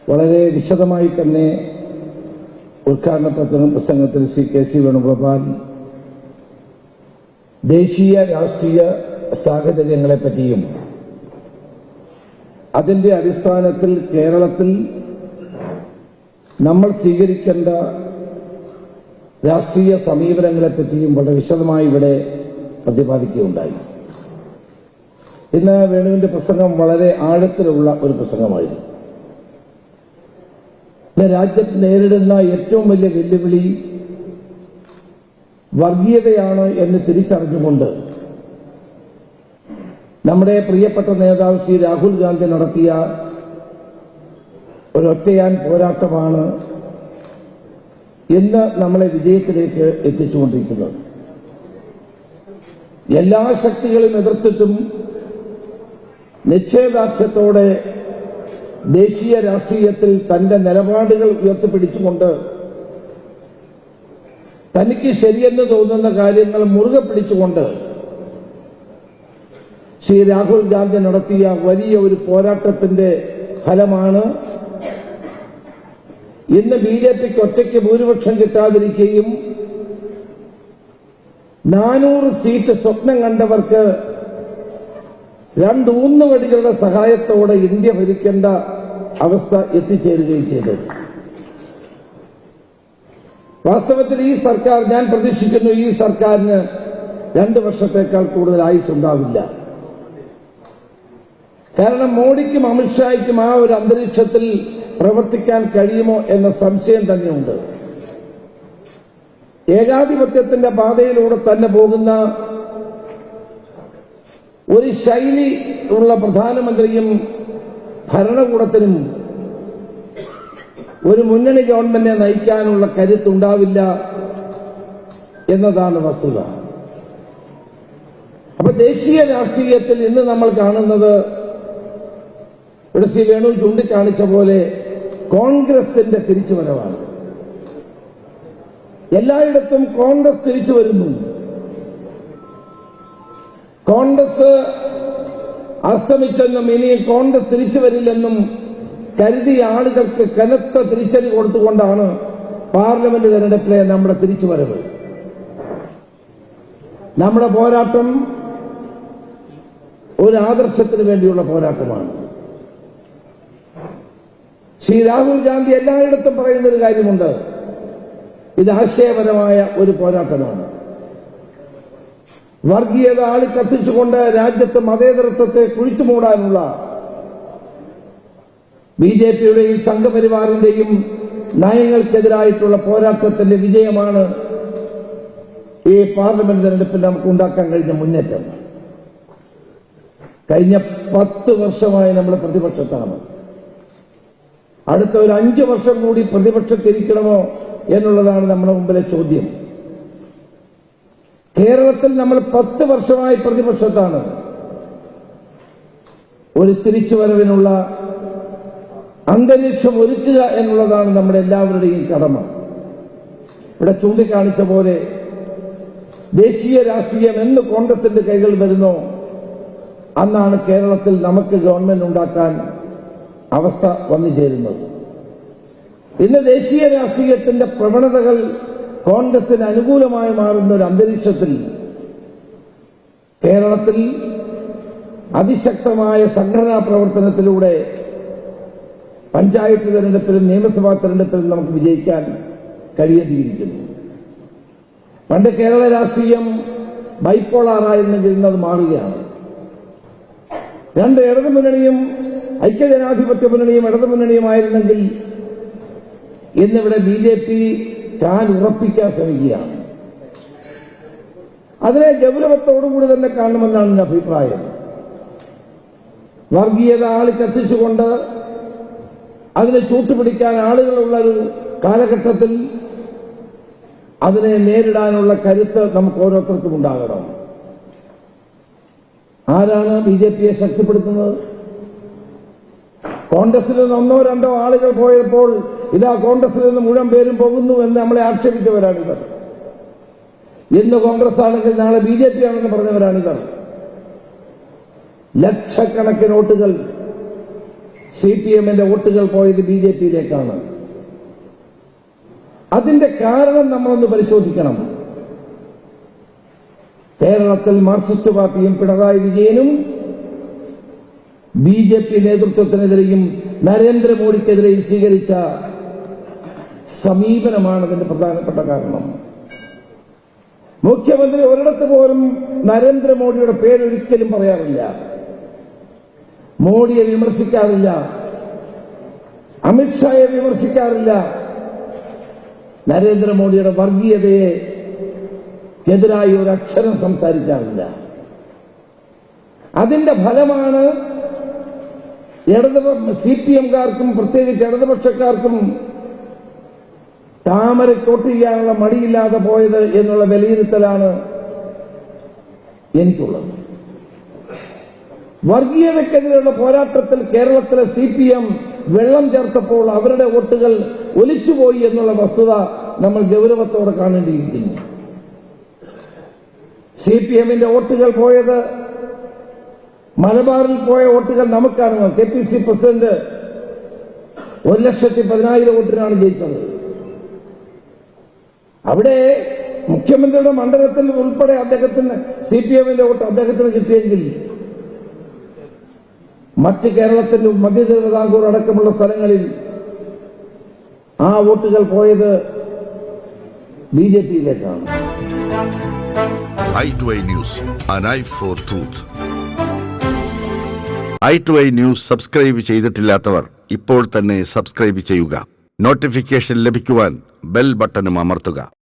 വളരെ വിശദമായി തന്നെ ഉദ്ഘാടന പ്രസംഗത്തിൽ ശ്രീ കെ.സി. വേണുഗോപാൽ ദേശീയ രാഷ്ട്രീയ സാഹചര്യങ്ങളെപ്പറ്റിയും അതിന്റെ അടിസ്ഥാനത്തിൽ കേരളത്തിൽ നമ്മൾ സ്വീകരിക്കേണ്ട രാഷ്ട്രീയ സമീപനങ്ങളെപ്പറ്റിയും വളരെ വിശദമായി ഇവിടെ പ്രതിപാദിക്കുകയുണ്ടായി. ഇന്ന് വേണുവിന്റെ പ്രസംഗം വളരെ ആഴത്തിലുള്ള ഒരു പ്രസംഗമായിരുന്നു. ഇന്ന് രാജ്യത്ത് നേരിടുന്ന ഏറ്റവും വലിയ വെല്ലുവിളി വർഗീയതയാണ് എന്ന് തിരിച്ചറിഞ്ഞുകൊണ്ട് നമ്മുടെ പ്രിയപ്പെട്ട നേതാവ് ശ്രീ രാഹുൽ ഗാന്ധി നടത്തിയ ഒരൊറ്റയാൻ പോരാട്ടമാണ് ഇന്ന് നമ്മളെ വിജയത്തിലേക്ക് എത്തിച്ചുകൊണ്ടിരിക്കുന്നത്. എല്ലാ ശക്തികളും എതിർത്തിട്ടും നിശ്ചയദാർഢ്യത്തോടെ ദേശീയ രാഷ്ട്രീയത്തിൽ തന്റെ നിലപാടുകൾ ഉയർത്തിപ്പിടിച്ചുകൊണ്ട് തനിക്ക് ശരിയെന്ന് തോന്നുന്ന കാര്യങ്ങൾ മുറുകെ പിടിച്ചുകൊണ്ട് ശ്രീ രാഹുൽ ഗാന്ധി നടത്തിയ വലിയ ഒരു പോരാട്ടത്തിന്റെ ഫലമാണ് ഇന്ന് ബി.ജെ.പിക്ക് ഒറ്റയ്ക്ക് ഭൂരിപക്ഷം കിട്ടാതിരിക്കുകയും 400 സീറ്റ് സ്വപ്നം കണ്ടവർക്ക് 2 ഊന്നുവടികളുടെ സഹായത്തോടെ ഇന്ത്യ ഭരിക്കേണ്ട അവസ്ഥ എത്തിച്ചേരുകയും ചെയ്തു. വാസ്തവത്തിൽ ഈ സർക്കാർ, ഞാൻ പ്രതീക്ഷിക്കുന്നു ഈ സർക്കാരിന് 2 വർഷത്തേക്കാൾ കൂടുതൽ ആയുസ് ഉണ്ടാവില്ല. കാരണം മോഡിക്കും അമിത്ഷായ്ക്കും ആ ഒരു അന്തരീക്ഷത്തിൽ പ്രവർത്തിക്കാൻ കഴിയുമോ എന്ന സംശയം തന്നെയുണ്ട്. ഏകാധിപത്യത്തിന്റെ പാതയിലൂടെ തന്നെ പോകുന്ന ഒരു ശൈലി ഉള്ള പ്രധാനമന്ത്രിയും ഭരണകൂടത്തിനും ഒരു മുന്നണി ഗവൺമെന്റിനെ നയിക്കാനുള്ള കരുത്തുണ്ടാവില്ല എന്നതാണ് വസ്തുത. അപ്പൊ ദേശീയ രാഷ്ട്രീയത്തിൽ ഇന്ന് നമ്മൾ കാണുന്നത് ഇവിടെ ശ്രീ വേണു ചൂണ്ടിക്കാണിച്ച പോലെ കോൺഗ്രസിന്റെ തിരിച്ചുവരവാണ്. എല്ലായിടത്തും കോൺഗ്രസ് തിരിച്ചു വരുന്നു. കോൺഗ്രസ് അസ്തമിച്ചെന്നും ഇനി കോൺഗ്രസ് തിരിച്ചു വരില്ലെന്നും കരുതിയ ആളുകൾക്ക് കനത്ത തിരിച്ചടി കൊടുത്തുകൊണ്ടാണ് പാർലമെന്റ് തെരഞ്ഞെടുപ്പിലെ നമ്മുടെ തിരിച്ചുവരവ്. നമ്മുടെ പോരാട്ടം ഒരു ആദർശത്തിന് വേണ്ടിയുള്ള പോരാട്ടമാണ്. ശ്രീ രാഹുൽ ഗാന്ധി എല്ലായിടത്തും പറയുന്നൊരു കാര്യമുണ്ട്, ഇത് ആശയപരമായ ഒരു പോരാട്ടമാണ്. വർഗീയത ആളിക്കത്തിച്ചുകൊണ്ട് രാജ്യത്ത് മതേതരത്വത്തെ കുഴിച്ചുമൂടാനുള്ള ബി.ജെ.പിയുടെയും സംഘപരിവാറിന്റെയും നയങ്ങൾക്കെതിരായിട്ടുള്ള പോരാട്ടത്തിന്റെ വിജയമാണ് ഈ പാർലമെന്റ് തെരഞ്ഞെടുപ്പിൽ നമുക്ക് ഉണ്ടാക്കാൻ കഴിഞ്ഞ മുന്നേറ്റം. കഴിഞ്ഞ 10 വർഷമായി നമ്മൾ പ്രതിപക്ഷത്താണ്. അടുത്ത ഒരു 5 വർഷം കൂടി പ്രതിപക്ഷത്തിരിക്കണമോ എന്നുള്ളതാണ് നമ്മുടെ മുമ്പിലെ ചോദ്യം. കേരളത്തിൽ നമ്മൾ 10 വർഷമായി പ്രതിപക്ഷത്താണ്. ഒരു തിരിച്ചുവരവിനുള്ള അന്തരീക്ഷം ഒരുക്കുക എന്നുള്ളതാണ് നമ്മുടെ എല്ലാവരുടെയും കടമ. ഇവിടെ ചൂണ്ടിക്കാണിച്ച പോലെ ദേശീയ രാഷ്ട്രീയം എന്ന് കോൺഗ്രസിന്റെ കൈകൾ വരുന്നോ അന്നാണ് കേരളത്തിൽ നമുക്ക് ഗവൺമെന്റ് ഉണ്ടാക്കാൻ അവസ്ഥ വന്നു ചേരുന്നത്. ഇന്ന് ദേശീയ രാഷ്ട്രീയത്തിന്റെ പ്രവണതകൾ കോൺഗ്രസിന് അനുകൂലമായി മാറുന്ന ഒരു അന്തരീക്ഷത്തിൽ കേരളത്തിൽ അതിശക്തമായ സംഘടനാ പ്രവർത്തനത്തിലൂടെ പഞ്ചായത്ത് തെരഞ്ഞെടുപ്പിലും നിയമസഭാ തെരഞ്ഞെടുപ്പിലും നമുക്ക് വിജയിക്കാൻ കഴിയേണ്ടിയിരിക്കുന്നു. പണ്ട് കേരള രാഷ്ട്രീയം ബൈപ്പോളാറായിരുന്നെങ്കിൽ ഇന്നത് മാറുകയാണ്. 2 ഇടതുമുന്നണിയും ഐക്യജനാധിപത്യ മുന്നണിയും ഇടതുമുന്നണിയുമായിരുന്നെങ്കിൽ ഇന്നിവിടെ ബി.ജെ.പി കാൽ ഉറപ്പിക്കാൻ ശ്രമിക്കുകയാണ്. അതിനെ ഗൗരവത്തോടുകൂടി തന്നെ കാണണമെന്നാണ് എന്റെ അഭിപ്രായം. വർഗീയത ആളിക്കത്തിച്ചുകൊണ്ട് അതിനെ ചൂട്ടുപിടിക്കാൻ ആളുകളുള്ള ഒരു കാലഘട്ടത്തിൽ അതിനെ നേരിടാനുള്ള കരുത്ത് നമുക്ക് ഓരോരുത്തർക്കും ഉണ്ടാകണം. ആരാണ് ബി.ജെ.പിയെ ശക്തിപ്പെടുത്തുന്നത്? കോൺഗ്രസിൽ നിന്ന് 1-2 ആളുകൾ പോയപ്പോൾ ഇതാ കോൺഗ്രസിൽ നിന്ന് മുഴുവൻ പേരും പോകുന്നു എന്ന് നമ്മളെ ആക്ഷേപിച്ചവരാണിവർ. ഇന്ന് കോൺഗ്രസ് ആണെങ്കിൽ നാളെ ബി.ജെ.പി ആണെന്ന് പറഞ്ഞവരാണിവർ. ലക്ഷക്കണക്കിന് വോട്ടുകൾ CPM-ന്റെ വോട്ടുകൾ പോയത് BJP-യിലേക്കാണ്. അതിന്റെ കാരണം നമ്മളൊന്ന് പരിശോധിക്കണം. കേരളത്തിൽ മാർക്സിസ്റ്റ് പാർട്ടിയും പിണറായി വിജയനും BJP നേതൃത്വത്തിനെതിരെയും നരേന്ദ്രമോദിക്കെതിരെയും സ്വീകരിച്ച സമീപനമാണ് അതിന്റെ പ്രധാനപ്പെട്ട കാരണം. മുഖ്യമന്ത്രി ഒരിടത്ത് പോലും നരേന്ദ്രമോദിയുടെ പേരൊരിക്കലും പറയാറില്ല, മോഡിയെ വിമർശിക്കാറില്ല, അമിത്ഷായെ വിമർശിക്കാറില്ല, നരേന്ദ്രമോദിയുടെ വർഗീയതയെ എതിരായി ഒരു അക്ഷരം സംസാരിക്കാറില്ല. അതിന്റെ ഫലമാണ് CPM-കാർക്കും പ്രത്യേകിച്ച് ഇടതുപക്ഷക്കാർക്കും താമരയ്ക്കോട്ട് ചെയ്യാനുള്ള മടിയില്ലാതെ പോയത് എന്നുള്ള വിലയിരുത്തലാണ് എനിക്കുള്ളത്. വർഗീയതയ്ക്കെതിരെയുള്ള പോരാട്ടത്തിൽ കേരളത്തിലെ CPM വെള്ളം ചേർത്തപ്പോൾ അവരുടെ വോട്ടുകൾ ഒലിച്ചുപോയി എന്നുള്ള വസ്തുത നമ്മൾ ഗൗരവത്തോടെ കാണേണ്ടിയിരിക്കുന്നു. CPM-ന്റെ വോട്ടുകൾ പോയത്, മലബാറിൽ പോയ വോട്ടുകൾ നമുക്കാണ്. KPC പ്രസിഡന്റ് 1,10,000 വോട്ടിനാണ് ജയിച്ചത്. അവിടെ മുഖ്യമന്ത്രിയുടെ മണ്ഡലത്തിൽ ഉൾപ്പെടെ അദ്ദേഹത്തിന് CPM-ന്റെ വോട്ട് അദ്ദേഹത്തിന് കിട്ടിയെങ്കിൽ മറ്റ് കേരളത്തിന്റെ മധ്യ തിരുവിതാംകൂർ അടക്കമുള്ള സ്ഥലങ്ങളിൽ ആ വോട്ടുകൾ പോയത് BJP-യിലേക്കാണ്. i2i News, an eye for truth. i2i News subscribe ചെയ്തിട്ടില്ലാത്തവർ ഇപ്പോൾ തന്നെ സബ്സ്ക്രൈബ് ചെയ്യുക. നോട്ടിഫിക്കേഷൻ ലഭിക്കുവാൻ ബെൽ ബട്ടണും അമർത്തുക.